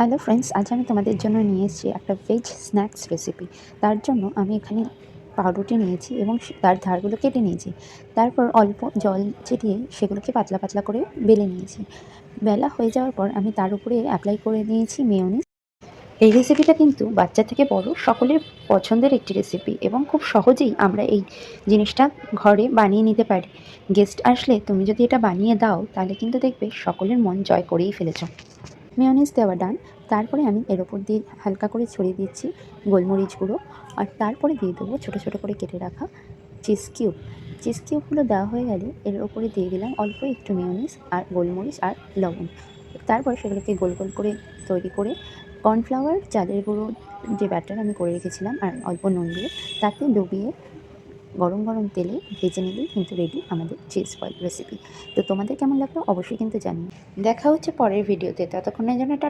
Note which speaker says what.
Speaker 1: Hello friends, আজ আমি তোমাদের জন্য নিয়ে এসেছি একটা ভেজ স্ন্যাক্স রেসিপি। তার জন্য আমি এখানে পাউরুটি নিয়েছি এবং তার ধারগুলো কেটে নিয়েছি। তারপর অল্প জল ছিটিয়ে সেগুলোকে পাতলা পাতলা করে বেলে নিয়েছি। বেলা হয়ে যাওয়ার পর আমি তার উপরে অ্যাপ্লাই করে নিয়েছি মেয়োনিজ। এই রেসিপিটা কিন্তু বাচ্চা থেকে বড় সকলের পছন্দের একটি রেসিপি এবং খুব সহজেই আমরা এই জিনিসটা ঘরে বানিয়ে নিতে পারি। গেস্ট আসলে তুমি যদি এটা বানিয়ে দাও তাহলে কিন্তু দেখবে সকলের মন জয় করেই ফেলেছো। মেয়োনিজ দেওয়া ডান। তারপরে আমি এর ওপর দিয়ে হালকা করে ছড়িয়ে দিচ্ছি গোলমরিচ গুঁড়ো। আর তারপরে দিয়ে দেবো ছোটো ছোটো করে কেটে রাখা চিজ কিউব। চিজ কিউবগুলো দেওয়া হয়ে গেলে এর ওপরে দিয়ে দিলাম অল্প একটু মেয়োনিজ আর গোলমরিচ আর লবণ। তারপর সেগুলোকে গোল গোল করে তৈরি করে কর্নফ্লাওয়ার, চালের গুঁড়ো যে ব্যাটার আমি করে রেখেছিলাম আর অল্প নুন দিয়ে তাতে ডুবিয়ে গরম গরম তেলে ভেজে নিলেই কিন্তু রেডি আমাদের চিজ বল রেসিপি। তো তোমাদের কেমন লাগলো অবশ্যই কিন্তু জানিও। দেখা হচ্ছে পরের ভিডিওতে, ততক্ষণের জন্য টাটা।